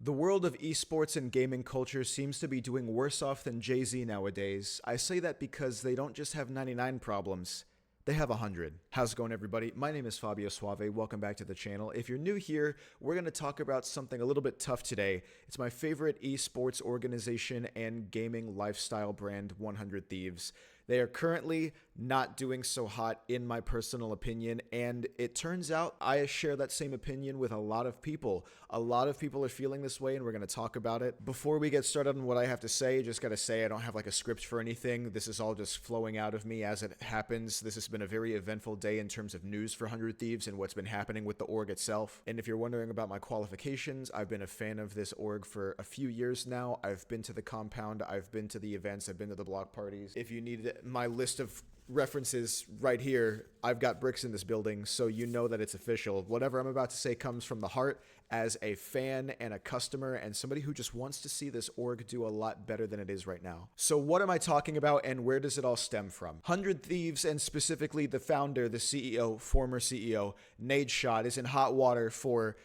The world of esports and gaming culture seems to be doing worse off than Jay-Z nowadays. I say that because they don't just have 99 problems, they have 100. How's it going, everybody? My name is Fabio Suave. Welcome back to the channel. If you're new here, we're going to talk about something a little bit tough today. It's my favorite esports organization and gaming lifestyle brand, 100 Thieves. They are currently not doing so hot, in my personal opinion, and it turns out I share that same opinion with a lot of people. A lot of people are feeling this way, and we're going to talk about it. Before we get started on what I have to say, just got to say I don't have like a script for anything. This is all just flowing out of me as it happens. This has been a very eventful day in terms of news for 100 Thieves and what's been happening with the org itself. And if you're wondering about my qualifications, I've been a fan of this org for a few years now. I've been to the compound, I've been to the events, I've been to the block parties. If you need my list of references right here, I've got bricks in this building, so you know that it's official. Whatever I'm about to say comes from the heart as a fan and a customer and somebody who just wants to see this org do a lot better than it is right now. So what am I talking about and where does it all stem from? 100 Thieves, and specifically the founder, the CEO, former CEO, nadeshot, is in hot water for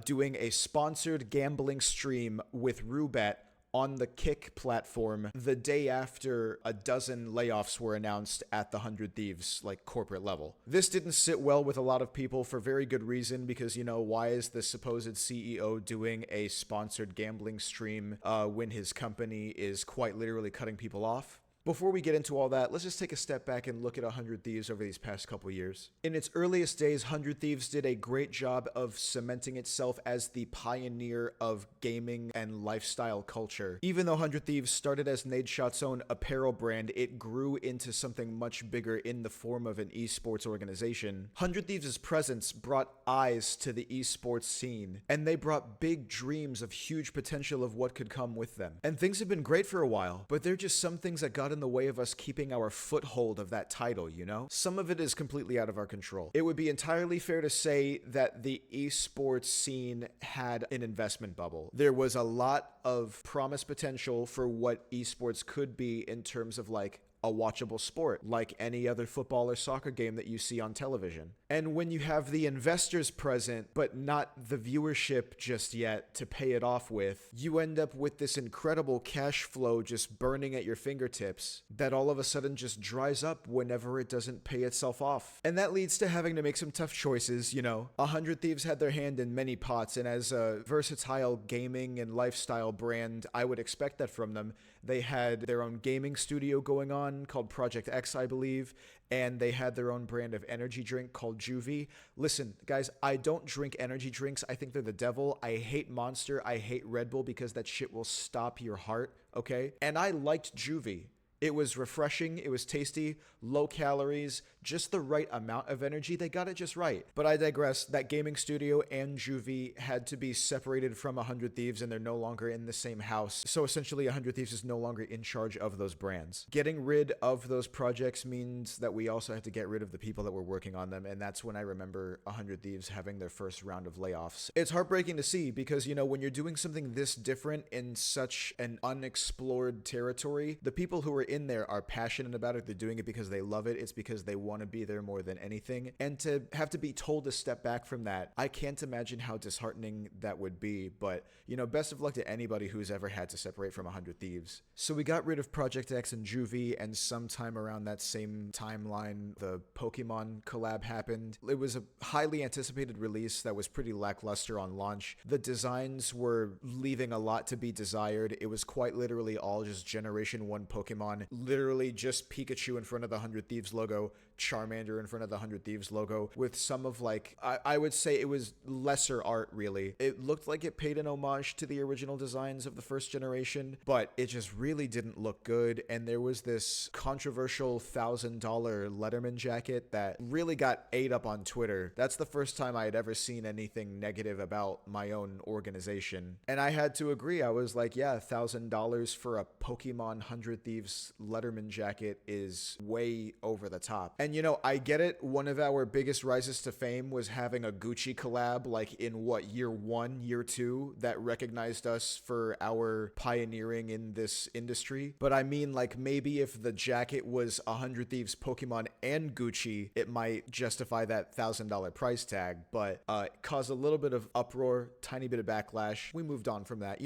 doing a sponsored gambling stream with Roobet on the Kick platform the day after a dozen layoffs were announced at the 100 Thieves, like, corporate level. This didn't sit well with a lot of people for very good reason, because, you know, why is the supposed CEO doing a sponsored gambling stream when his company is quite literally cutting people off? Before we get into all that, let's just take a step back and look at 100 Thieves over these past couple years. In its earliest days, 100 Thieves did a great job of cementing itself as the pioneer of gaming and lifestyle culture. Even though 100 Thieves started as nadeshot's own apparel brand, it grew into something much bigger in the form of an esports organization. 100 Thieves' presence brought eyes to the esports scene, and they brought big dreams of huge potential of what could come with them. And things have been great for a while, but there are just some things that got in the way of us keeping our foothold of that title, you know? Some of it is completely out of our control. It would be entirely fair to say that the esports scene had an investment bubble. There was a lot of promised potential for what esports could be in terms of, like, a watchable sport, like any other football or soccer game that you see on television. And when you have the investors present, but not the viewership just yet to pay it off with, you end up with this incredible cash flow just burning at your fingertips that all of a sudden just dries up whenever it doesn't pay itself off. And that leads to having to make some tough choices, you know. 100 Thieves had their hand in many pots, and as a versatile gaming and lifestyle brand, I would expect that from them. They had their own gaming studio going on called Project X, I believe, and they had their own brand of energy drink called Juvie. Listen, guys, I don't drink energy drinks. I think they're the devil. I hate Monster. I hate Red Bull because that shit will stop your heart, okay? And I liked Juvie. It was refreshing, it was tasty, low calories, just the right amount of energy. They got it just right. But I digress. That gaming studio and Juvie had to be separated from 100 Thieves, and they're no longer in the same house. So essentially 100 Thieves is no longer in charge of those brands. Getting rid of those projects means that we also have to get rid of the people that were working on them, and that's when I remember 100 Thieves having their first round of layoffs. It's heartbreaking to see because, you know, when you're doing something this different in such an unexplored territory, the people who are in there are passionate about it. They're doing it because they love it. It's because they want to be there more than anything. And to have to be told to step back from that, I can't imagine how disheartening that would be. But, you know, best of luck to anybody who's ever had to separate from 100 Thieves. So we got rid of Project X and Juvie, and sometime around that same timeline, the Pokemon collab happened. It was a highly anticipated release that was pretty lackluster on launch. The designs were leaving a lot to be desired. It was quite literally all just Generation 1 Pokemon. Literally just Pikachu in front of the 100 Thieves logo, Charmander in front of the 100 Thieves logo, with some of, like, I would say it was lesser art, really. It looked like it paid an homage to the original designs of the first generation, but it just really didn't look good. And there was this controversial $1,000 Letterman jacket that really got ate up on Twitter. That's the first time I had ever seen anything negative about my own organization. And I had to agree. I was like, yeah, $1,000 for a Pokemon 100 Thieves Letterman jacket is way over the top. And I get it. One of our biggest rises to fame was having a Gucci collab, like in what, year one, year two, that recognized us for our pioneering in this industry. But I mean, like, maybe if the jacket was 100 Thieves, Pokemon, and Gucci, it might justify that $1,000 price tag. But it caused a little bit of uproar, tiny bit of backlash. We moved on from that,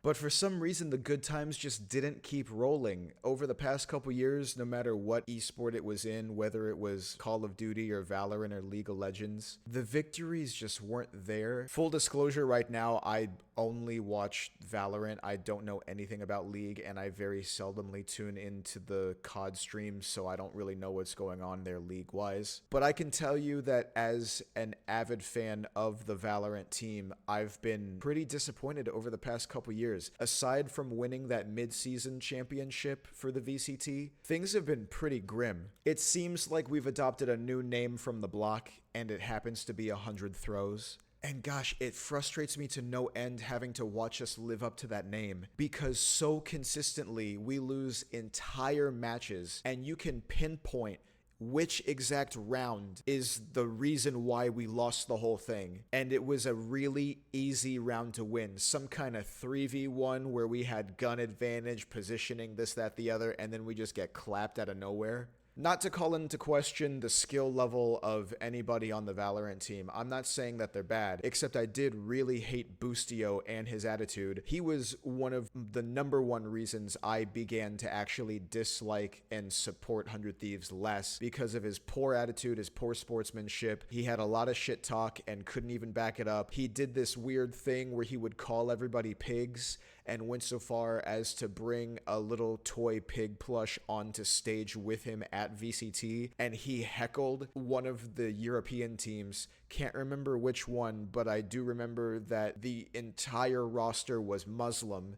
But for some reason, the good times just didn't keep rolling. Over the past couple years, no matter what esport it was in, whether it was Call of Duty or Valorant or League of Legends, the victories just weren't there. Full disclosure, right now, I only watch Valorant. I don't know anything about League, and I very seldomly tune into the COD streams, so I don't really know what's going on there league-wise. But I can tell you that as an avid fan of the Valorant team, I've been pretty disappointed over the past couple years. Aside from winning that mid-season championship for the VCT, things have been pretty grim. It seems like we've adopted a new name from the block, and it happens to be 100 throws. And gosh, it frustrates me to no end having to watch us live up to that name, because so consistently we lose entire matches, and you can pinpoint which exact round is the reason why we lost the whole thing. And it was a really easy round to win. Some kind of 3v1 where we had gun advantage, positioning, this, that, the other, and then we just get clapped out of nowhere. Not to call into question the skill level of anybody on the Valorant team. I'm not saying that they're bad, except I did really hate Boostio and his attitude. He was one of the number one reasons I began to actually dislike and support 100 Thieves less, because of his poor attitude, his poor sportsmanship. He had a lot of shit talk and couldn't even back it up. He did this weird thing where he would call everybody pigs, and went so far as to bring a little toy pig plush onto stage with him at VCT, and he heckled one of the European teams. Can't remember which one, but I do remember that the entire roster was Muslim,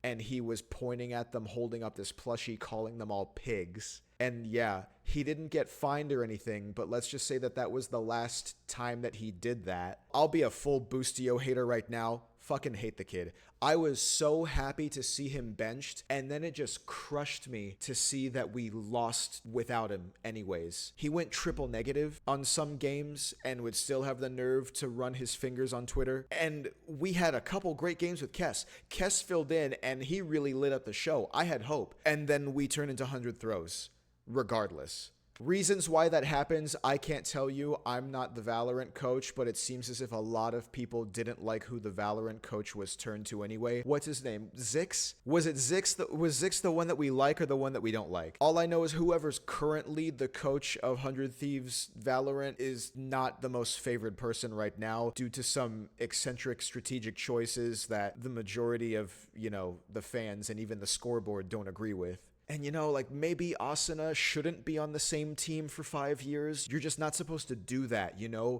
and he was pointing at them, holding up this plushie, calling them all pigs. And yeah, he didn't get fined or anything, but let's just say that that was the last time that he did that. I'll be a full Boostio hater right now. Fucking hate the kid. I was so happy to see him benched, and then it just crushed me to see that we lost without him anyways. He went triple negative on some games and would still have the nerve to run his fingers on Twitter. And we had a couple great games with Kess. Kess filled in, and he really lit up the show. I had hope. And then we turned into 100 throws. Regardless. Reasons why that happens, I can't tell you. I'm not the Valorant coach, but it seems as if a lot of people didn't like who the Valorant coach was turned to anyway. What's his name? Zix? Was it Zix? Was Zix the one that we like or the one that we don't like? All I know is whoever's currently the coach of 100 Thieves Valorant is not the most favored person right now, due to some eccentric strategic choices that the majority of, the fans and even the scoreboard don't agree with. And maybe Asuna shouldn't be on the same team for 5 years. You're just not supposed to do that,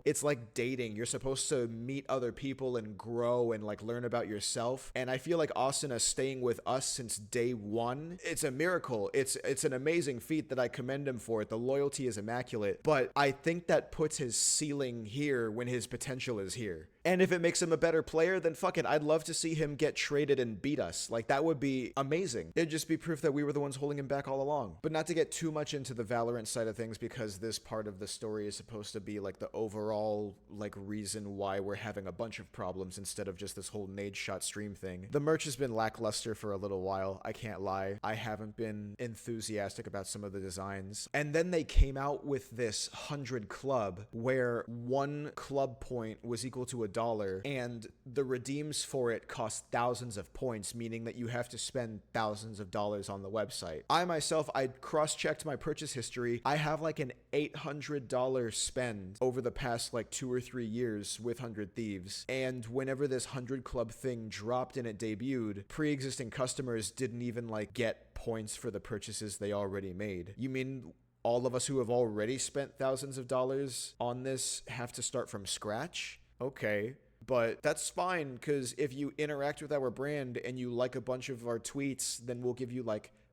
It's like dating. You're supposed to meet other people and grow and learn about yourself. And I feel like Asuna staying with us since day one, it's a miracle. It's an amazing feat that I commend him for. The loyalty is immaculate. But I think that puts his ceiling here when his potential is here. And if it makes him a better player, then fuck it. I'd love to see him get traded and beat us. That would be amazing. It'd just be proof that we were the ones holding him back all along. But not to get too much into the Valorant side of things, because this part of the story is supposed to be the overall reason why we're having a bunch of problems instead of just this whole nadeshot stream thing. The merch has been lackluster for a little while. I can't lie. I haven't been enthusiastic about some of the designs. And then they came out with this 100 club where one club point was equal to $1, and the redeems for it cost thousands of points, meaning that you have to spend thousands of dollars on the website. I myself, I cross-checked my purchase history. I have an $800 spend over the past 2 or 3 years with 100 Thieves. And whenever this 100 club thing dropped and it debuted, pre-existing customers didn't even get points for the purchases they already made. You mean all of us who have already spent thousands of dollars on this have to start from scratch? Okay. But that's fine, because if you interact with our brand and you like a bunch of our tweets, then we'll give you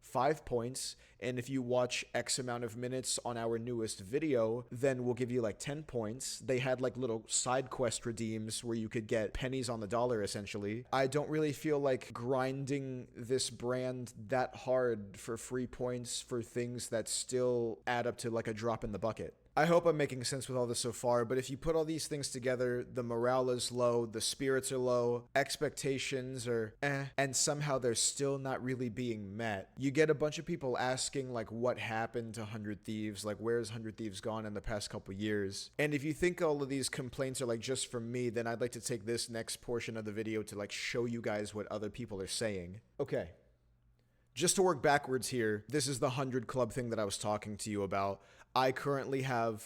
5 points, and if you watch X amount of minutes on our newest video, then we'll give you like 10 points. They had like little side quest redeems where you could get pennies on the dollar essentially. I don't really feel like grinding this brand that hard for free points for things that still add up to like a drop in the bucket. I hope I'm making sense with all this so far, but if you put all these things together, the morale is low, the spirits are low, expectations are and somehow they're still not really being met. You get a bunch of people asking like what happened to 100 Thieves, like where's 100 Thieves gone in the past couple years? And if you think all of these complaints are like just from me, then I'd like to take this next portion of the video to like show you guys what other people are saying. Okay. Just to work backwards here, this is the 100 Club thing that I was talking to you about. I currently have,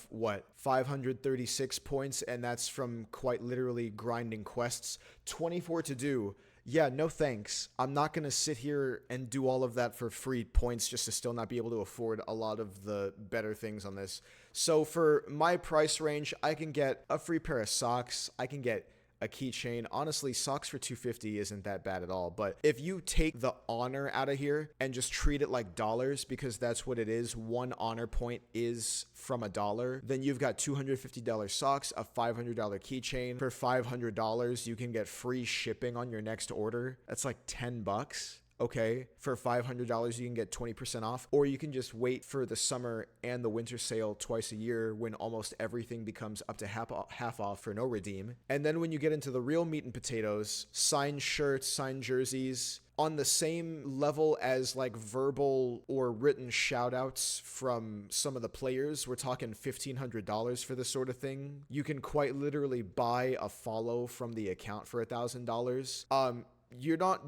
536 points, and that's from quite literally grinding quests. 24 to do. Yeah, no thanks. I'm not going to sit here and do all of that for free points just to still not be able to afford a lot of the better things on this. So for my price range, I can get a free pair of socks. I can get a keychain. Honestly, socks for $250 isn't that bad at all. But if you take the honor out of here and just treat it like dollars, because that's what it is, one honor point is from $1, then you've got $250 socks, a $500 keychain. For $500, you can get free shipping on your next order. That's like $10. Okay, for $500, you can get 20% off, or you can just wait for the summer and the winter sale twice a year when almost everything becomes up to half off for no redeem. And then when you get into the real meat and potatoes, signed shirts, signed jerseys, on the same level as like verbal or written shout outs from some of the players, we're talking $1,500 for this sort of thing. You can quite literally buy a follow from the account for $1,000.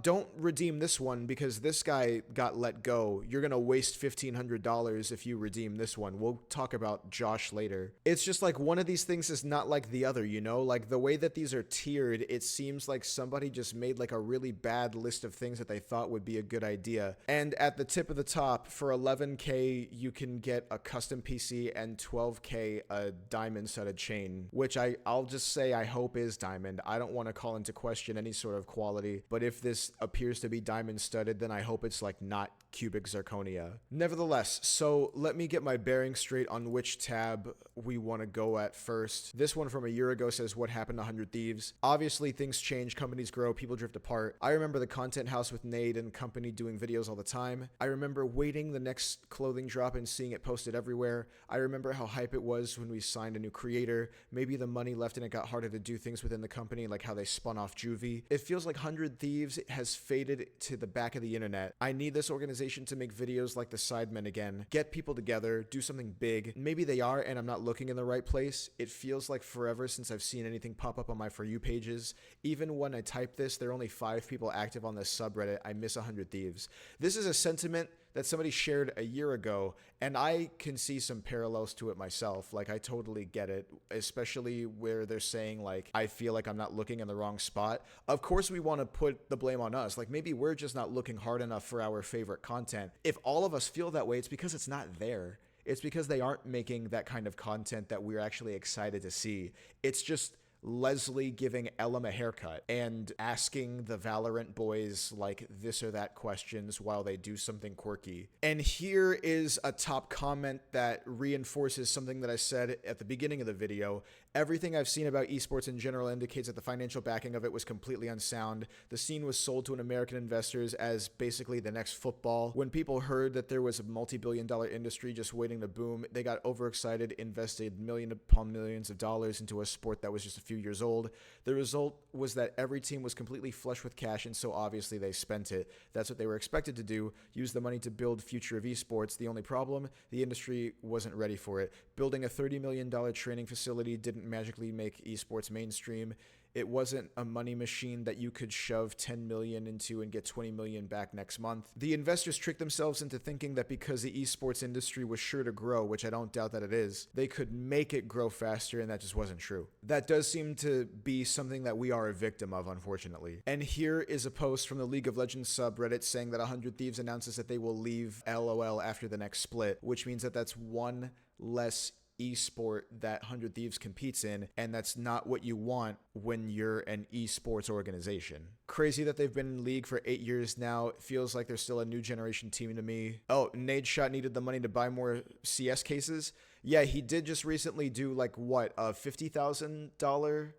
Don't redeem this one because this guy got let go. You're going to waste $1,500 if you redeem this one. We'll talk about Josh later. It's just like one of these things is not like the other, you know? Like the way that these are tiered, it seems like somebody just made like a really bad list of things that they thought would be a good idea. And at the tip of the top, for $11K, you can get a custom PC, and $12K, a diamond studded chain, which I'll just say I hope is diamond. I don't want to call into question any sort of quality. But if this appears to be diamond studded, then I hope it's like not cubic zirconia. Nevertheless, so let me get my bearings straight on which tab we want to go at first. This one from a year ago says, what happened to 100 Thieves? Obviously, things change, companies grow, people drift apart. I remember the content house with Nade and company doing videos all the time. I remember waiting the next clothing drop and seeing it posted everywhere. I remember how hype it was when we signed a new creator. Maybe the money left and it got harder to do things within the company, like how they spun off Juvie. It feels like 100 Thieves has faded to the back of the internet. I need this organization to make videos like the Sidemen again, get people together, do something big. Maybe they are, and I'm not looking in the right place. It feels like forever since I've seen anything pop up on my For You pages. Even when I type this, there are only 5 people active on this subreddit. I miss 100 Thieves. This is a sentiment that somebody shared a year ago, and I can see some parallels to it myself. Like, I totally get it, especially where they're saying, like, I feel like I'm not looking in the wrong spot. Of course, we want to put the blame on us. Like, maybe we're just not looking hard enough for our favorite content. If all of us feel that way, it's because it's not there. It's because they aren't making that kind of content that we're actually excited to see. It's just Leslie giving Ellum a haircut and asking the Valorant boys like this or that questions while they do something quirky. And here is a top comment that reinforces something that I said at the beginning of the video. Everything I've seen about esports in general indicates that the financial backing of it was completely unsound. The scene was sold to an American investors as basically the next football. When people heard that there was a multi-billion-dollar industry just waiting to boom, they got overexcited, invested million upon millions of dollars into a sport that was just a few years old. The result was that every team was completely flush with cash, and so obviously they spent it. That's what they were expected to do, use the money to build future of esports. The only problem, the industry wasn't ready for it. Building a $30 million training facility didn't magically make esports mainstream. It wasn't a money machine that you could shove 10 million into and get 20 million back next month. The investors tricked themselves into thinking that because the esports industry was sure to grow, which I don't doubt that it is, they could make it grow faster, and that just wasn't true. That does seem to be something that we are a victim of, unfortunately. And here is a post from the League of Legends subreddit saying that 100 Thieves announces that they will leave LOL after the next split, which means that that's one less esport that 100 Thieves competes in, and that's not what you want when you're an esports organization. Crazy that they've been in league for 8 years now. It feels like they're still a new generation team to me. Oh, nadeshot needed the money to buy more CS cases. Yeah, he did just recently do like what, a $50,000?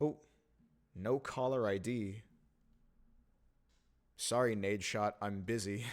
Oh, no caller ID. Sorry, nadeshot, I'm busy.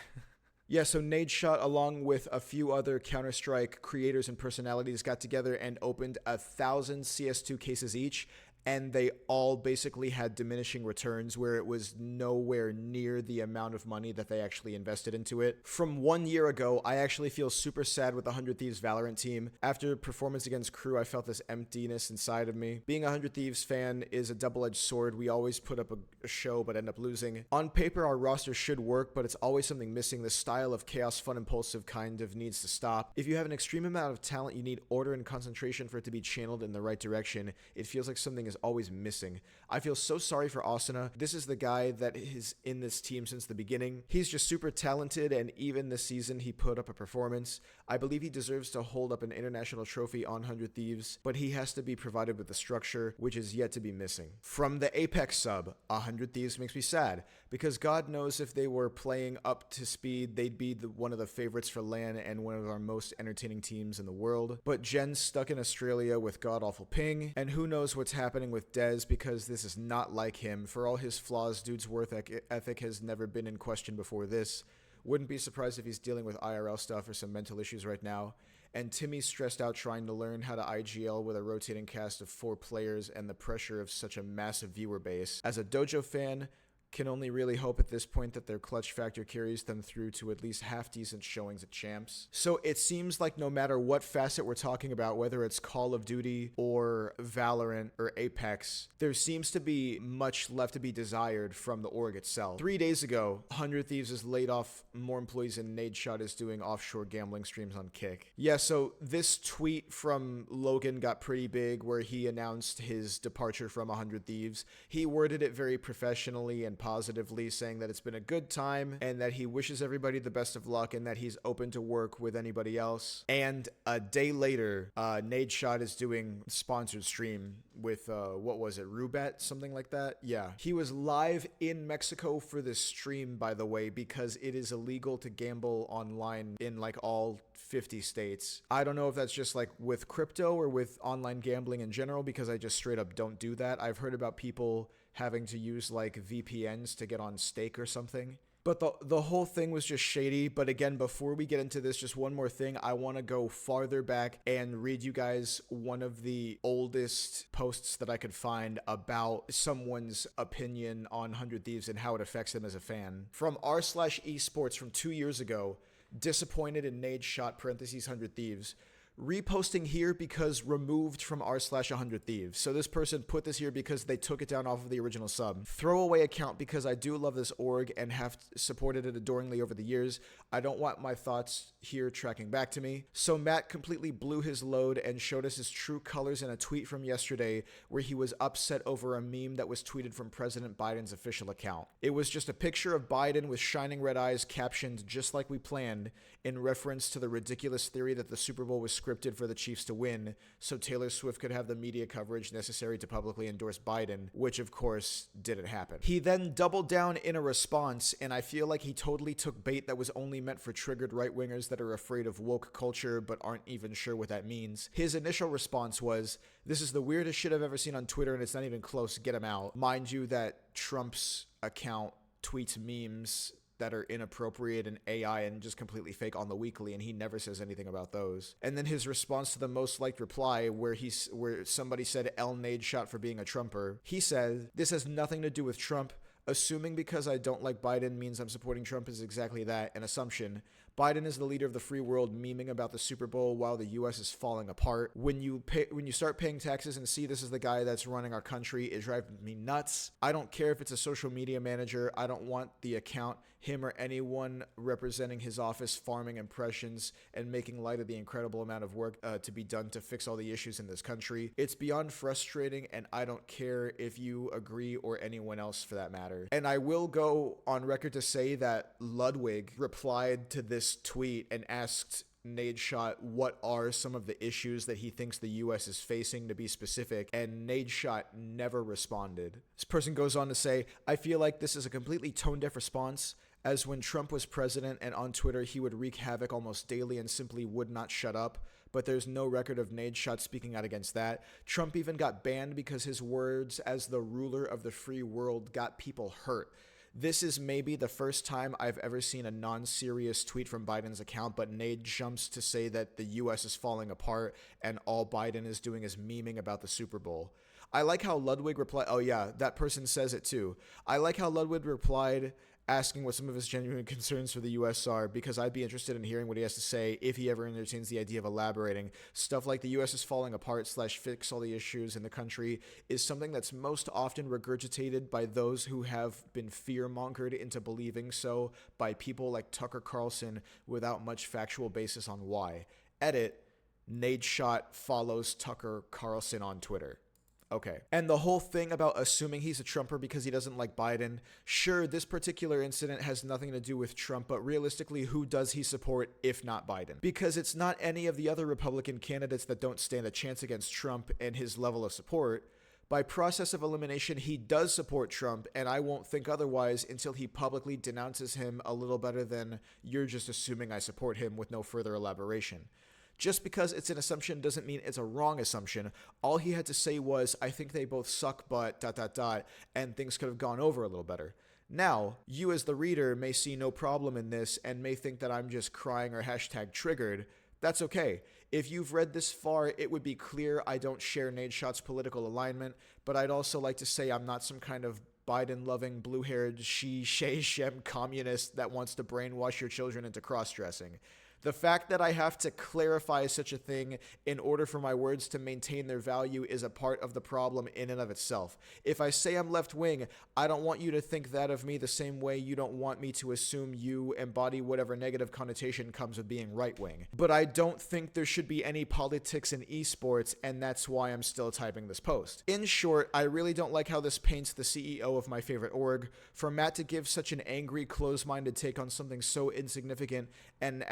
Yeah, so nadeshot, along with a few other Counter-Strike creators and personalities, got together and opened 1,000 CS2 cases each, and they all basically had diminishing returns where it was nowhere near the amount of money that they actually invested into it. From 1 year ago, I actually feel super sad with the 100 Thieves Valorant team. After performance against Crew, I felt this emptiness inside of me. Being a 100 Thieves fan is a double-edged sword. We always put up a show but end up losing. On paper, our roster should work, but it's always something missing. The style of chaos, fun, impulsive kind of needs to stop. If you have an extreme amount of talent, you need order and concentration for it to be channeled in the right direction. It feels like something is always missing. I feel so sorry for Asuna. This is the guy that is in this team since the beginning. He's just super talented, and even this season he put up a performance. I believe he deserves to hold up an international trophy on 100 Thieves, but he has to be provided with the structure, which is yet to be missing. From the Apex sub, 100 Thieves makes me sad, because God knows if they were playing up to speed, they'd be one of the favorites for LAN and one of our most entertaining teams in the world. But Jen's stuck in Australia with god-awful ping, and who knows what's happening with Dez, because this is not like him. For all his flaws, dude's work ethic has never been in question before this. Wouldn't be surprised if he's dealing with IRL stuff or some mental issues right now. And Timmy's stressed out trying to learn how to IGL with a rotating cast of 4 players and the pressure of such a massive viewer base. As a Dojo fan, can only really hope at this point that their clutch factor carries them through to at least half-decent showings at champs. So it seems like no matter what facet we're talking about, whether it's Call of Duty or Valorant or Apex, there seems to be much left to be desired from the org itself. 3 days ago, 100 Thieves has laid off more employees and nadeshot is doing offshore gambling streams on Kick. Yeah, so this tweet from Logan got pretty big where he announced his departure from 100 Thieves. He worded it very professionally and positively, saying that it's been a good time and that he wishes everybody the best of luck and that he's open to work with anybody else. And a day later, nadeshot is doing sponsored stream with what was it, Rubet, something like that. Yeah, he was live in Mexico for this stream, by the way, because it is illegal to gamble online in like all 50 states. I don't know if that's just like with crypto or with online gambling in general, because I just straight up don't do that. I've heard about people having to use like VPNs to get on stake or something. But the whole thing was just shady. But again, before we get into this, just one more thing. I want to go farther back and read you guys one of the oldest posts that I could find about someone's opinion on 100 Thieves and how it affects them as a fan. From r/esports from 2 years ago, disappointed in nadeshot parentheses 100 Thieves. Reposting here because removed from r/100 Thieves. So this person put this here because they took it down off of the original sub. Throwaway account because I do love this org and have supported it adoringly over the years. I don't want my thoughts here tracking back to me. So Matt completely blew his load and showed us his true colors in a tweet from yesterday where he was upset over a meme that was tweeted from President Biden's official account. It was just a picture of Biden with shining red eyes captioned "just like we planned" in reference to the ridiculous theory that the Super Bowl was scripted for the Chiefs to win so Taylor Swift could have the media coverage necessary to publicly endorse Biden, which of course didn't happen. He then doubled down in a response, and I feel like he totally took bait that was only meant for triggered right-wingers that are afraid of woke culture but aren't even sure what that means. His initial response was, "This is the weirdest shit I've ever seen on Twitter and it's not even close, get him out." Mind you that Trump's account tweets memes that are inappropriate and AI and just completely fake on the weekly, and he never says anything about those. And then his response to the most liked reply where somebody said L nadeshot for being a Trumper, he said, "This has nothing to do with Trump. Assuming because I don't like Biden means I'm supporting Trump is exactly that, an assumption. Biden is the leader of the free world memeing about the Super Bowl while the US is falling apart. When you start paying taxes and see this is the guy that's running our country, it drives me nuts. I don't care if it's a social media manager. I don't want the account, him or anyone representing his office farming impressions and making light of the incredible amount of work to be done to fix all the issues in this country. It's beyond frustrating, and I don't care if you agree or anyone else for that matter." And I will go on record to say that Ludwig replied to this tweet and asked nadeshot what are some of the issues that he thinks the US is facing, to be specific, and nadeshot never responded. This person goes on to say, I feel like this is a completely tone-deaf response, as when Trump was president and on Twitter he would wreak havoc almost daily and simply would not shut up, but there's no record of nadeshot speaking out against that. Trump even got banned because his words as the ruler of the free world got people hurt. This is maybe the first time I've ever seen a non-serious tweet from Biden's account, but Nade jumps to say that the US is falling apart and all Biden is doing is memeing about the Super Bowl. I like how Ludwig replied, oh yeah, that person says it too. I like how Ludwig replied asking what some of his genuine concerns for the US are, because I'd be interested in hearing what he has to say if he ever entertains the idea of elaborating. Stuff like the US is falling apart / fix all the issues in the country is something that's most often regurgitated by those who have been fear-mongered into believing so by people like Tucker Carlson without much factual basis on why. Edit, nadeshot follows Tucker Carlson on Twitter. Okay. And the whole thing about assuming he's a Trumper because he doesn't like Biden, sure, this particular incident has nothing to do with Trump, but realistically, who does he support if not Biden? Because it's not any of the other Republican candidates that don't stand a chance against Trump and his level of support. By process of elimination, he does support Trump, and I won't think otherwise until he publicly denounces him a little better than "you're just assuming I support him" with no further elaboration. Just because it's an assumption doesn't mean it's a wrong assumption. All he had to say was, I think they both suck, but ... and things could have gone over a little better. Now, you as the reader may see no problem in this and may think that I'm just crying or #triggered. That's okay. If you've read this far, it would be clear I don't share nadeshot's political alignment, but I'd also like to say I'm not some kind of Biden-loving, blue-haired, shem communist that wants to brainwash your children into cross-dressing. The fact that I have to clarify such a thing in order for my words to maintain their value is a part of the problem in and of itself. If I say I'm left-wing, I don't want you to think that of me the same way you don't want me to assume you embody whatever negative connotation comes with being right-wing. But I don't think there should be any politics in esports, and that's why I'm still typing this post. In short, I really don't like how this paints the CEO of my favorite org. For Matt to give such an angry, close-minded take on something so insignificant and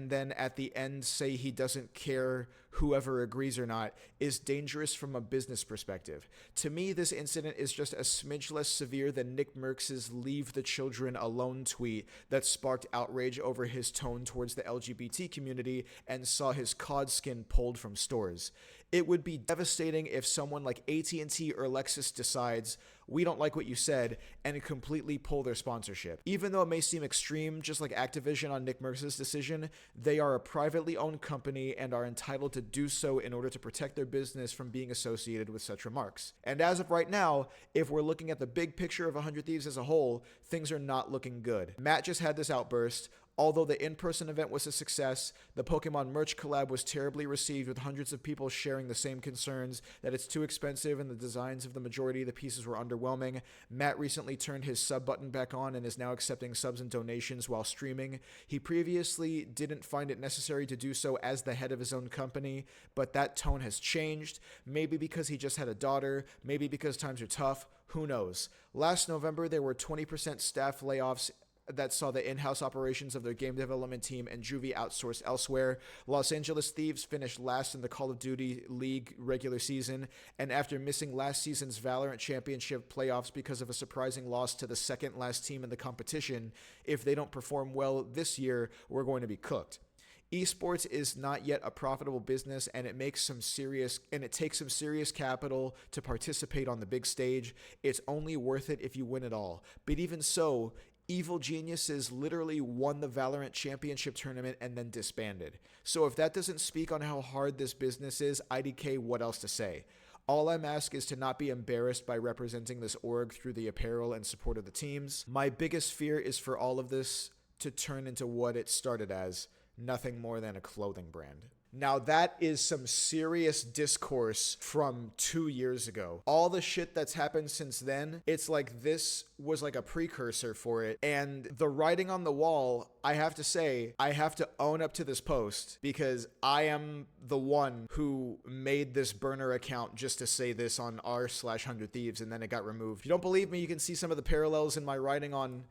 then at the end say he doesn't care whoever agrees or not is dangerous from a business perspective. To me, this incident is just a smidge less severe than Nick Merckx's "Leave the Children Alone" tweet that sparked outrage over his tone towards the LGBT community and saw his COD skin pulled from stores. It would be devastating if someone like AT&T or Lexus decides, we don't like what you said, and completely pull their sponsorship. Even though it may seem extreme, just like Activision on Nick Merckx's decision, they are a privately owned company and are entitled to do so in order to protect their business from being associated with such remarks. And as of right now, if we're looking at the big picture of 100 Thieves as a whole, things are not looking good. Matt just had this outburst. Although the in-person event was a success, the Pokemon merch collab was terribly received, with hundreds of people sharing the same concerns that it's too expensive and the designs of the majority of the pieces were underwhelming. Matt recently turned his sub button back on and is now accepting subs and donations while streaming. He previously didn't find it necessary to do so as the head of his own company, but that tone has changed. Maybe because he just had a daughter, maybe because times are tough, who knows. Last November, there were 20% staff layoffs that saw the in-house operations of their game development team and Juvie outsourced elsewhere. Los Angeles Thieves finished last in the Call of Duty League regular season, and after missing last season's Valorant Championship playoffs because of a surprising loss to the second last team in the competition, if they don't perform well this year, we're going to be cooked. Esports is not yet a profitable business, and it takes some serious capital to participate on the big stage. It's only worth it if you win it all. But even so, Evil Geniuses literally won the Valorant Championship tournament and then disbanded. So if that doesn't speak on how hard this business is, IDK, what else to say? All I'm asking is to not be embarrassed by representing this org through the apparel and support of the teams. My biggest fear is for all of this to turn into what it started as, nothing more than a clothing brand. Now that is some serious discourse from 2 years ago. All the shit that's happened since then, it's like this was like a precursor for it. And the writing on the wall, I have to say, I have to own up to this post because I am the one who made this burner account just to say this on r/100 Thieves, and then it got removed. If you don't believe me, you can see some of the parallels in my writing on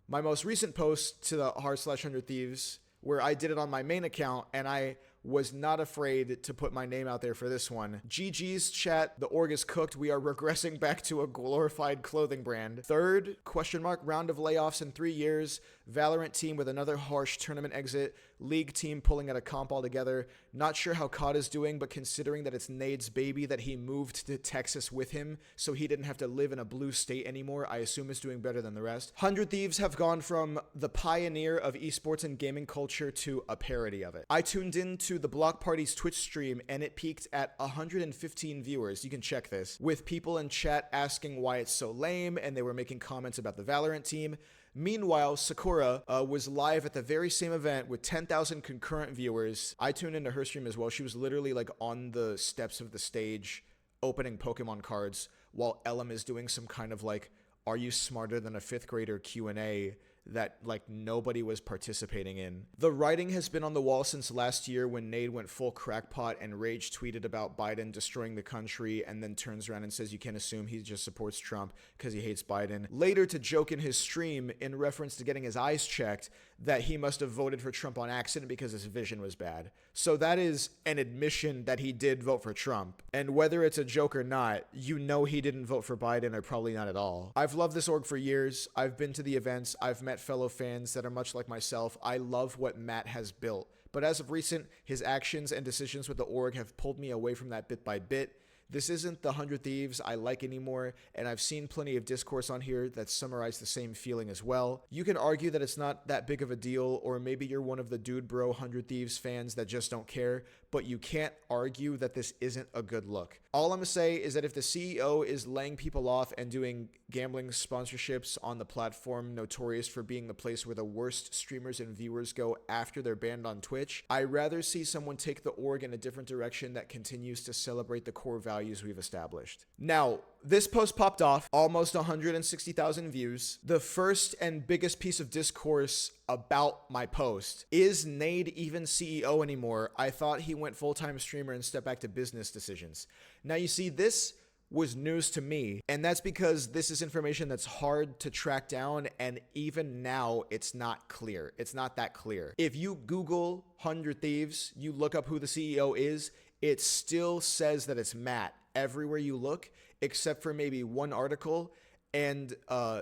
my most recent post to the r/100 Thieves, where I did it on my main account, and I was not afraid to put my name out there for this one. GG's chat, the org is cooked. We are regressing back to a glorified clothing brand. Third, question mark, round of layoffs in 3 years. Valorant team with another harsh tournament exit. League team pulling at a comp altogether. Not sure how COD is doing, but considering that it's Nade's baby that he moved to Texas with him, so he didn't have to live in a blue state anymore, I assume is doing better than the rest. 100 Thieves have gone from the pioneer of esports and gaming culture to a parody of it. I tuned into the Block Party's Twitch stream and it peaked at 115 viewers. You can check this, with people in chat asking why it's so lame, and they were making comments about the Valorant team. Meanwhile, Sakura was live at the very same event with 10,000 concurrent viewers. I tuned into her stream as well. She was literally like on the steps of the stage opening Pokemon cards while Ellum is doing some kind of like, are you smarter than a 5th grader Q&A that like nobody was participating in. The writing has been on the wall since last year when Nade went full crackpot and rage tweeted about Biden destroying the country and then turns around and says you can't assume he just supports Trump because he hates Biden. Later to joke in his stream in reference to getting his eyes checked that he must have voted for Trump on accident because his vision was bad. So that is an admission that he did vote for Trump. And whether it's a joke or not, you know he didn't vote for Biden, or probably not at all. I've loved this org for years. I've been to the events. I've met fellow fans that are much like myself. I love what Matt has built. But as of recent, his actions and decisions with the org have pulled me away from that bit by bit. This isn't the 100 Thieves I like anymore, and I've seen plenty of discourse on here that summarize the same feeling as well. You can argue that it's not that big of a deal, or maybe you're one of the dude bro 100 Thieves fans that just don't care, but you can't argue that this isn't a good look. All I'm gonna say is that if the CEO is laying people off and doing gambling sponsorships on the platform notorious for being the place where the worst streamers and viewers go after they're banned on Twitch, I'd rather see someone take the org in a different direction that continues to celebrate the core values we've established. Now, this post popped off, almost 160,000 views. The first and biggest piece of discourse about my post: is Nade even CEO anymore? I thought he went full-time streamer and stepped back to business decisions. Now you see, this was news to me, and that's because this is information that's hard to track down, and even now it's not clear. It's not that clear. If you Google 100 Thieves, you look up who the CEO is, it still says that it's Matt everywhere you look, except for maybe one article and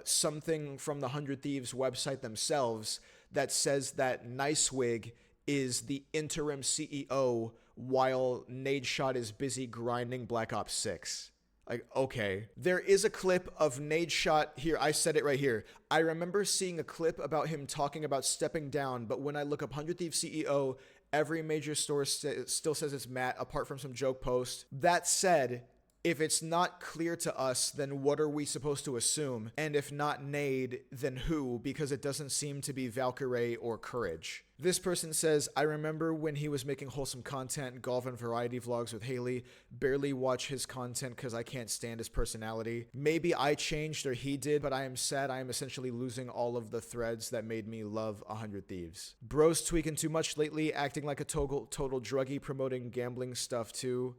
something from the 100 Thieves website themselves that says that Nicewig is the interim CEO while nadeshot is busy grinding Black Ops 6. Like, okay. There is a clip of nadeshot here. I said it right here. I remember seeing a clip about him talking about stepping down, but when I look up 100 Thieves CEO, every major store still says it's Matt, apart from some joke post. That said, if it's not clear to us, then what are we supposed to assume? And if not Nade, then who? Because it doesn't seem to be Valkyrae or Courage. This person says, I remember when he was making wholesome content, golf and variety vlogs with Haley. Barely watch his content because I can't stand his personality. Maybe I changed or he did, but I am sad I am essentially losing all of the threads that made me love 100 Thieves. Bro's tweaking too much lately, acting like a total druggie, promoting gambling stuff too.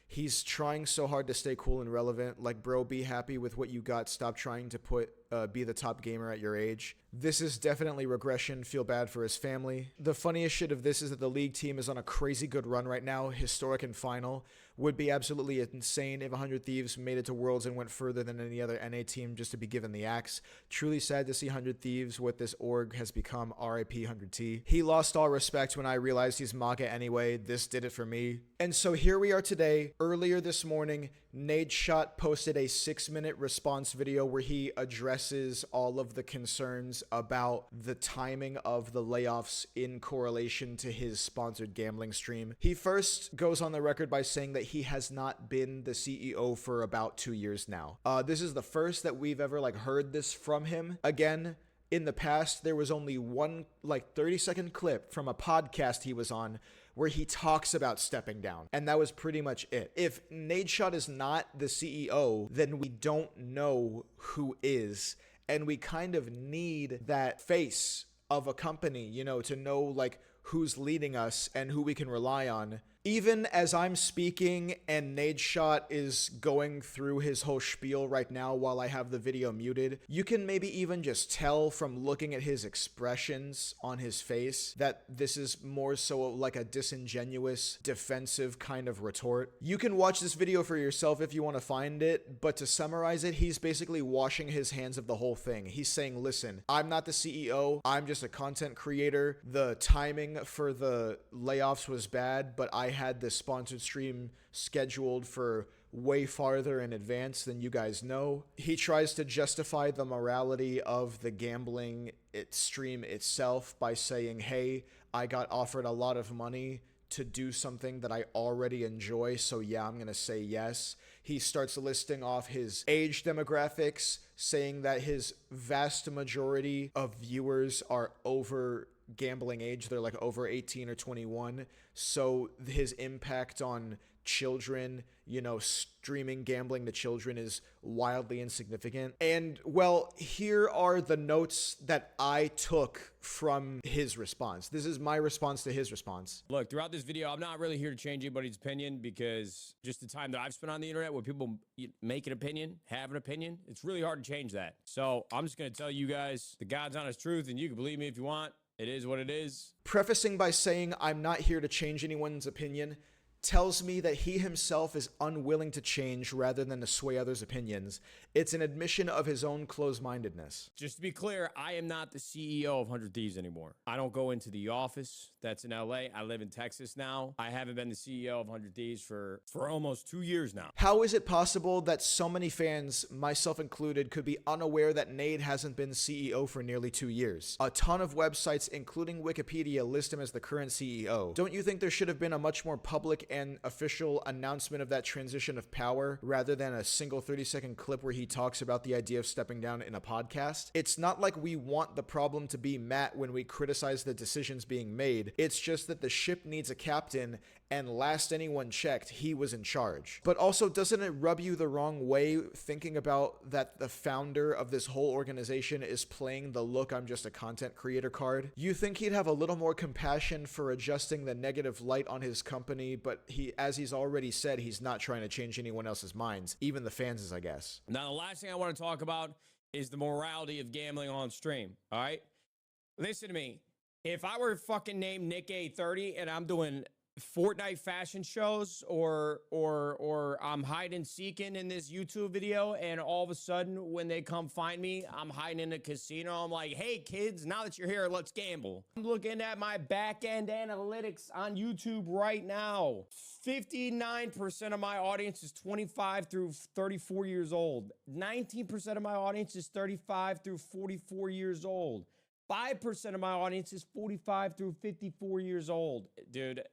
He's trying so hard to stay cool and relevant. Like, bro, be happy with what you got. Stop trying to be the top gamer at your age. This is definitely regression. Feel bad for his family. The funniest shit of this is that the league team is on a crazy good run right now. Historic and final. Would be absolutely insane if 100 Thieves made it to Worlds and went further than any other NA team just to be given the axe. Truly sad to see 100 Thieves, what this org has become. RIP 100T. He lost all respect when I realized he's MAGA anyway. This did it for me. And so here we are today. Earlier this morning, nadeshot posted a 6-minute response video where he addresses all of the concerns about the timing of the layoffs in correlation to his sponsored gambling stream. He first goes on the record by saying that he has not been the CEO for about 2 years now. This is the first that we've ever heard this from him. Again, in the past, there was only one 30-second clip from a podcast he was on where he talks about stepping down, and that was pretty much it. If nadeshot is not the CEO, then we don't know who is, and we kind of need that face of a company, to know who's leading us and who we can rely on. Even as I'm speaking and nadeshot is going through his whole spiel right now while I have the video muted, you can maybe even just tell from looking at his expressions on his face that this is more so like a disingenuous, defensive kind of retort. You can watch this video for yourself if you want to find it, but to summarize it, he's basically washing his hands of the whole thing. He's saying, listen, I'm not the CEO, I'm just a content creator. The timing for the layoffs was bad, but I had this sponsored stream scheduled for way farther in advance than you guys know. He tries to justify the morality of the gambling stream itself by saying, hey, I got offered a lot of money to do something that I already enjoy, so yeah, I'm going to say yes. He starts listing off his age demographics, saying that his vast majority of viewers are over gambling age. They're like over 18 or 21. So his impact on children, you know, streaming gambling to children is wildly insignificant. And well, here are the notes that I took from his response. This is my response to his response. Look, throughout this video, I'm not really here to change anybody's opinion, because just the time that I've spent on the internet where people make an opinion, have an opinion, it's really hard to change that. So I'm just going to tell you guys the God's honest truth, and you can believe me if you want. It is what it is. Prefacing by saying I'm not here to change anyone's opinion tells me that he himself is unwilling to change rather than to sway others' opinions. It's an admission of his own closed-mindedness. Just to be clear, I am not the CEO of 100 Thieves anymore. I don't go into the office that's in LA. I live in Texas now. I haven't been the CEO of 100 Thieves for almost 2 years now. How is it possible that so many fans, myself included, could be unaware that Nade hasn't been CEO for nearly 2 years? A ton of websites, including Wikipedia, list him as the current CEO. Don't you think there should have been a much more public and official announcement of that transition of power rather than a single 30-second clip where he talks about the idea of stepping down in a podcast? It's not like we want the problem to be Matt when we criticize the decisions being made. It's just that the ship needs a captain, and last anyone checked, he was in charge. But also, doesn't it rub you the wrong way thinking about that the founder of this whole organization is playing the look I'm just a content creator card? You think he'd have a little more compassion for adjusting the negative light on his company, but as he's already said, he's not trying to change anyone else's minds, even the fans', I guess. Now, the last thing I want to talk about is the morality of gambling on stream, all right? Listen to me. If I were fucking named Nick A30 and I'm doing Fortnite fashion shows or I'm hide and seeking in this YouTube video, and all of a sudden when they come find me, I'm hiding in a casino, I'm like, hey kids, now that you're here, let's gamble. I'm looking at my back end analytics on YouTube right now. 59% of my audience is 25 through 34 years old. 19% of my audience is 35 through 44 years old. 5% of my audience is 45 through 54 years old. Dude,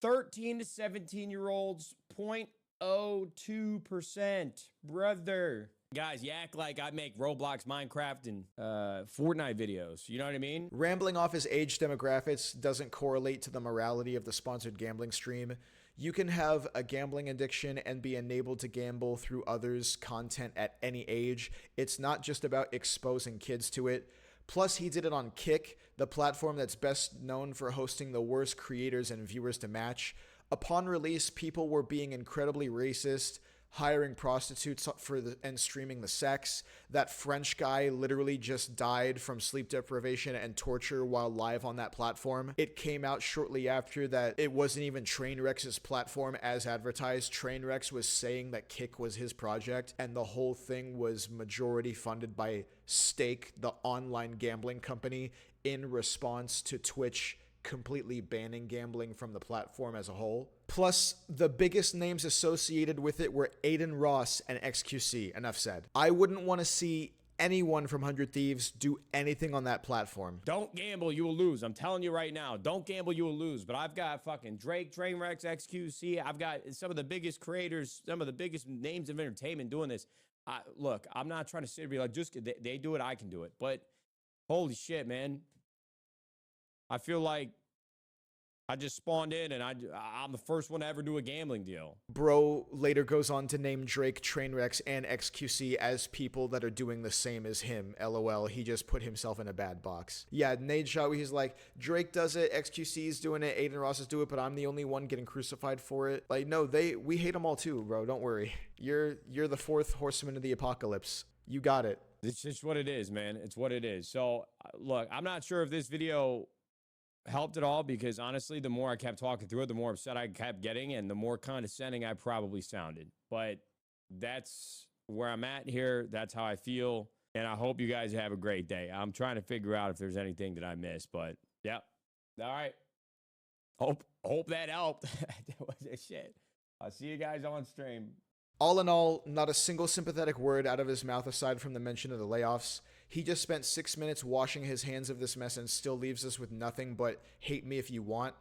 13 to 17-year-olds, 0.02%. Brother. Guys, you act like I make Roblox, Minecraft, and Fortnite videos. You know what I mean? Rambling off his age demographics doesn't correlate to the morality of the sponsored gambling stream. You can have a gambling addiction and be enabled to gamble through others' content at any age. It's not just about exposing kids to it. Plus, he did it on Kick, the platform that's best known for hosting the worst creators and viewers to match. Upon release, people were being incredibly racist, hiring prostitutes and streaming the sex. That French guy literally just died from sleep deprivation and torture while live on that platform. It came out shortly after that it wasn't even Trainwreck's platform as advertised. Trainwreck was saying that Kick was his project, and the whole thing was majority funded by Stake, the online gambling company, in response to Twitch completely banning gambling from the platform as a whole. Plus, the biggest names associated with it were Aiden Ross and XQC. Enough said. I wouldn't want to see anyone from 100 Thieves do anything on that platform. Don't gamble, you will lose. I'm telling you right now. Don't gamble, you will lose. But I've got fucking Drake, Trainwreck, XQC. I've got some of the biggest creators, some of the biggest names of entertainment doing this. Look, I'm not trying to sit and be like, just they do it, I can do it. But holy shit, man. I feel like I just spawned in and I'm the first one to ever do a gambling deal. Bro later goes on to name Drake, Trainwrecks, and XQC as people that are doing the same as him. LOL, he just put himself in a bad box. Yeah, nadeshot, he's like, Drake does it, XQC's doing it, Aiden Ross is doing it, but I'm the only one getting crucified for it. Like, no, we hate them all too, bro. Don't worry. You're the fourth horseman of the apocalypse. You got it. It's just what it is, man. It's what it is. So, look, I'm not sure if this video helped at all, because honestly, the more I kept talking through it, the more upset I kept getting, and the more condescending I probably sounded. But that's where I'm at here. That's how I feel. And I hope you guys have a great day. I'm trying to figure out if there's anything that I missed, but yeah. All right. Hope that helped. That was a shit. I'll see you guys on stream. All in all, not a single sympathetic word out of his mouth aside from the mention of the layoffs. He just spent 6 minutes washing his hands of this mess and still leaves us with nothing but hate me if you want.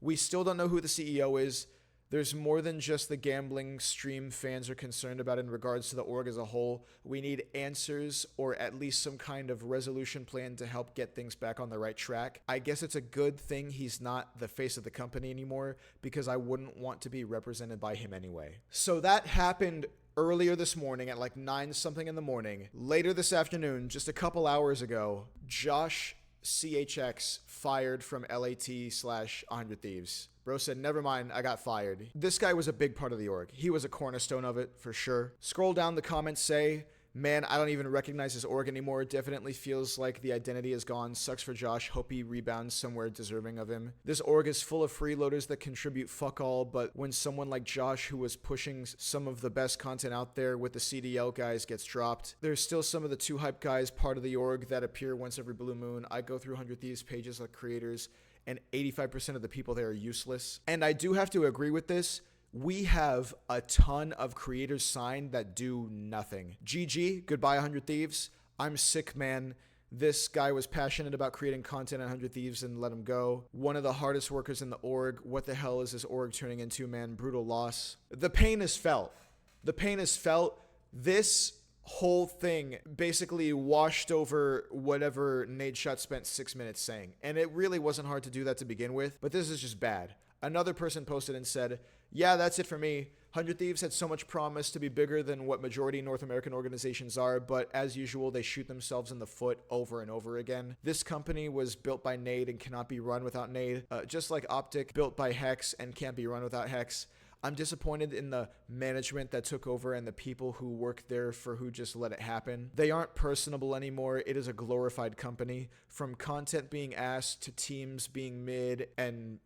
We still don't know who the CEO is. There's more than just the gambling stream fans are concerned about in regards to the org as a whole. We need answers, or at least some kind of resolution plan to help get things back on the right track. I guess it's a good thing he's not the face of the company anymore, because I wouldn't want to be represented by him anyway. So that happened earlier this morning at like 9 something in the morning. Later this afternoon, just a couple hours ago, Josh CHX fired from LAT/100 Thieves. Bro said, never mind, I got fired. This guy was a big part of the org. He was a cornerstone of it, for sure. Scroll down, the comments say, man, I don't even recognize his org anymore. Definitely feels like the identity is gone. Sucks for Josh. Hope he rebounds somewhere deserving of him. This org is full of freeloaders that contribute fuck all, but when someone like Josh, who was pushing some of the best content out there with the CDL guys, gets dropped, there's still some of the too hype guys part of the org that appear once every blue moon. I go through 100 Thieves pages like creators, and 85% of the people there are useless. And I do have to agree with this. We have a ton of creators signed that do nothing. GG, goodbye 100 Thieves. I'm sick, man. This guy was passionate about creating content on 100 Thieves and let him go. One of the hardest workers in the org. What the hell is this org turning into, man? Brutal loss. The pain is felt. The pain is felt. This whole thing basically washed over whatever nadeshot spent 6 minutes saying. And it really wasn't hard to do that to begin with, but this is just bad. Another person posted and said, yeah, that's it for me. 100 Thieves had so much promise to be bigger than what majority North American organizations are, but as usual, they shoot themselves in the foot over and over again. This company was built by Nade and cannot be run without Nade, just like Optic, built by Hex and can't be run without Hex. I'm disappointed in the management that took over and the people who work there for who just let it happen. They aren't personable anymore. It is a glorified company. From content being asked to teams being mid and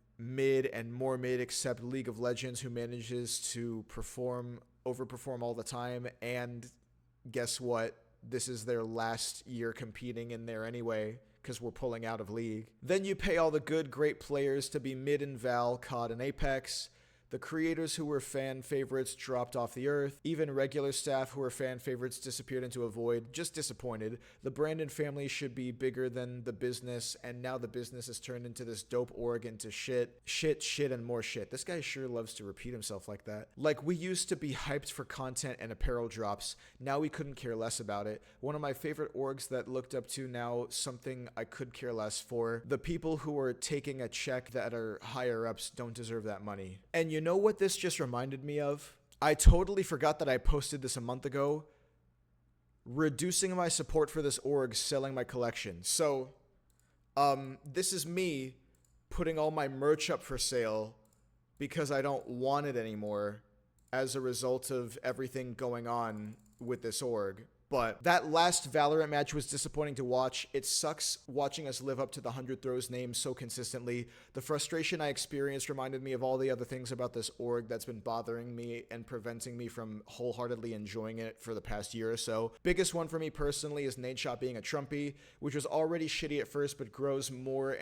more mid, except League of Legends, who manages to overperform all the time. And guess what? This is their last year competing in there anyway, because we're pulling out of League. Then you pay all the good, great players to be mid in Val, COD, and Apex. The creators who were fan favorites dropped off the earth. Even regular staff who were fan favorites disappeared into a void. Just disappointed. The Brandon family should be bigger than the business, and now the business has turned into this dope org into shit, and more shit. This guy sure loves to repeat himself like that. Like, we used to be hyped for content and apparel drops. Now we couldn't care less about it. One of my favorite orgs that looked up to, now something I could care less for. The people who are taking a check that are higher ups don't deserve that money. And you know what this just reminded me of? I totally forgot that I posted this a month ago. Reducing my support for this org, selling my collection. So, this is me putting all my merch up for sale because I don't want it anymore as a result of everything going on with this org. But that last Valorant match was disappointing to watch. It sucks watching us live up to the 100 Throws name so consistently. The frustration I experienced reminded me of all the other things about this org that's been bothering me and preventing me from wholeheartedly enjoying it for the past year or so. Biggest one for me personally is nadeshot being a Trumpy, which was already shitty at first but grows more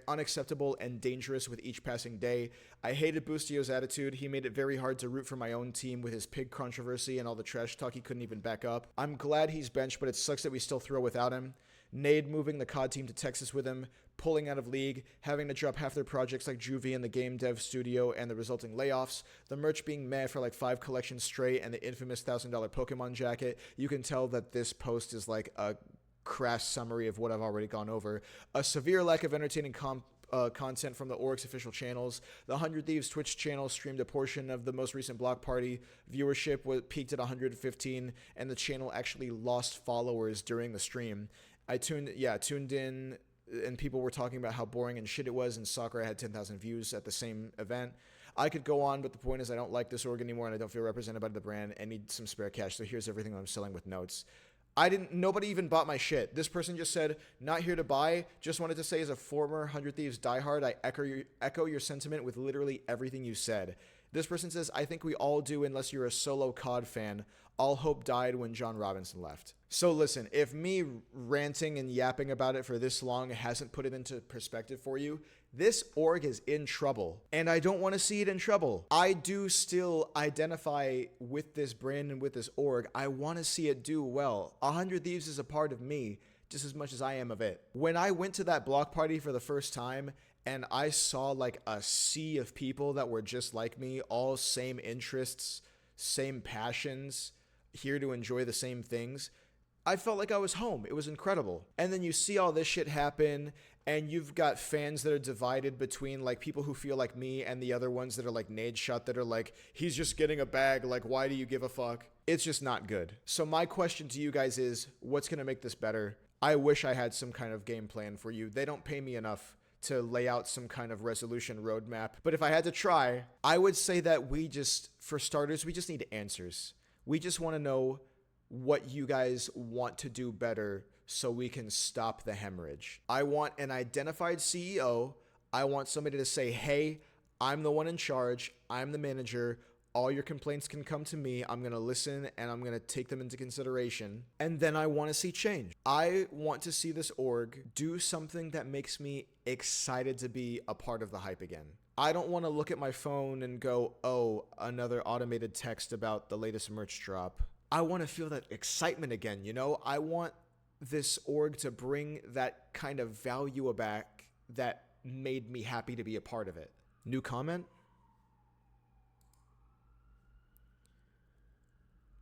unacceptable and dangerous with each passing day. I hated Boostio's attitude. He made it very hard to root for my own team with his pig controversy and all the trash talk he couldn't even back up. I'm glad he's benched, but it sucks that we still throw without him. Nade moving the COD team to Texas with him, pulling out of League, having to drop half their projects like Juvie and the game dev studio and the resulting layoffs, the merch being meh for like 5 collections straight, and the infamous $1,000 Pokemon jacket. You can tell that this post is like a crass summary of what I've already gone over. A severe lack of entertaining content from the org's official channels. The 100 Thieves Twitch channel streamed a portion of the most recent block party. Viewership peaked at 115, and the channel actually lost followers during the stream. I tuned in, and people were talking about how boring and shit it was, and Sakura had 10,000 views at the same event. I could go on, but the point is I don't like this org anymore, and I don't feel represented by the brand and need some spare cash, so here's everything I'm selling with notes. Nobody even bought my shit. This person just said, not here to buy, just wanted to say as a former 100 Thieves diehard, I echo your sentiment with literally everything you said. This person says, I think we all do unless you're a solo COD fan. All hope died when John Robinson left. So listen, if me ranting and yapping about it for this long hasn't put it into perspective for you, this org is in trouble, and I don't want to see it in trouble. I do still identify with this brand and with this org. I want to see it do well. 100 Thieves is a part of me just as much as I am of it. When I went to that block party for the first time and I saw like a sea of people that were just like me, all same interests, same passions, here to enjoy the same things, I felt like I was home. It was incredible. And then you see all this shit happen, and you've got fans that are divided between like people who feel like me and the other ones that are like nadeshot, that are like, he's just getting a bag, like why do you give a fuck? It's just not good. So my question to you guys is, what's gonna make this better? I wish I had some kind of game plan for you. They don't pay me enough to lay out some kind of resolution roadmap. But if I had to try, I would say that for starters, we just need answers. We just want to know what you guys want to do better so we can stop the hemorrhage. I want an identified CEO. I want somebody to say, hey, I'm the one in charge. I'm the manager. All your complaints can come to me. I'm going to listen and I'm going to take them into consideration. And then I want to see change. I want to see this org do something that makes me excited to be a part of the hype again. I don't want to look at my phone and go, oh, another automated text about the latest merch drop. I want to feel that excitement again, you know? I want this org to bring that kind of value back that made me happy to be a part of it. New comment?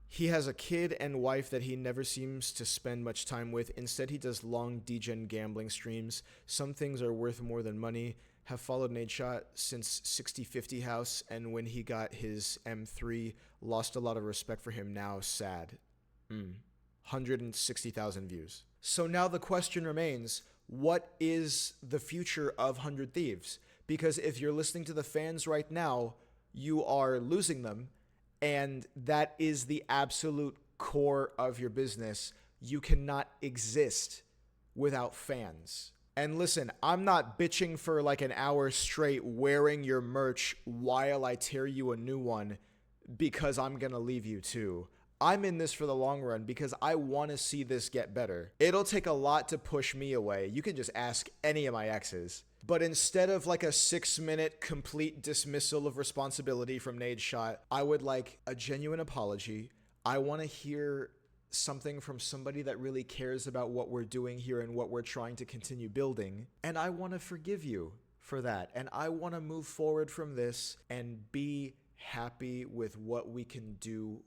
He has a kid and wife that he never seems to spend much time with. Instead, he does long degen gambling streams. Some things are worth more than money. Have followed nadeshot since 6050 house, and when he got his M3, lost a lot of respect for him now. Sad. 160,000 views. So now the question remains, what is the future of 100 Thieves? Because if you're listening to the fans right now, you are losing them, and that is the absolute core of your business. You cannot exist without fans. And listen, I'm not bitching for like an hour straight wearing your merch while I tear you a new one because I'm gonna leave you too. I'm in this for the long run because I want to see this get better. It'll take a lot to push me away. You can just ask any of my exes. But instead of like a 6-minute complete dismissal of responsibility from nadeshot, I would like a genuine apology. I want to hear something from somebody that really cares about what we're doing here and what we're trying to continue building. And I want to forgive you for that. And I want to move forward from this and be happy with what we can do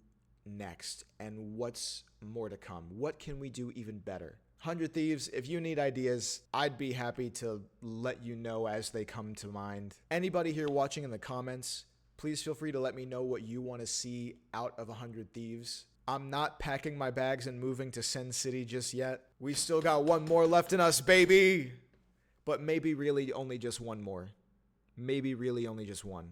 next and what's more to come. What can we do even better? 100 Thieves, if you need ideas, I'd be happy to let you know as they come to mind. Anybody here watching in the comments, please feel free to let me know what you want to see out of 100 Thieves. I'm not packing my bags and moving to Sen City just yet. We still got one more left in us, baby. But maybe really only just one more. Maybe really only just one.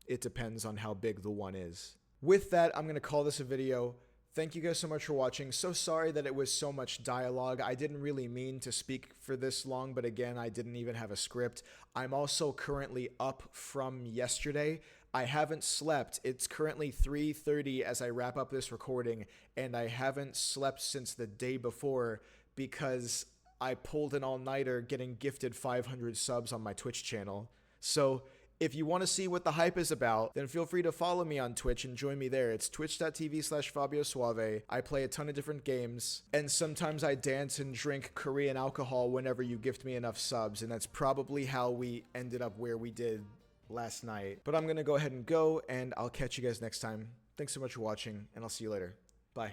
It depends on how big the one is. With that, I'm going to call this a video. Thank you guys so much for watching. So sorry that it was so much dialogue. I didn't really mean to speak for this long, but again, I didn't even have a script. I'm also currently up from yesterday. I haven't slept. It's currently 3:30 as I wrap up this recording, and I haven't slept since the day before because I pulled an all-nighter getting gifted 500 subs on my Twitch channel. So if you want to see what the hype is about, then feel free to follow me on Twitch and join me there. It's twitch.tv/Fabio Suave. I play a ton of different games, and sometimes I dance and drink Korean alcohol whenever you gift me enough subs, and that's probably how we ended up where we did last night. But I'm going to go ahead and go, and I'll catch you guys next time. Thanks so much for watching, and I'll see you later. Bye.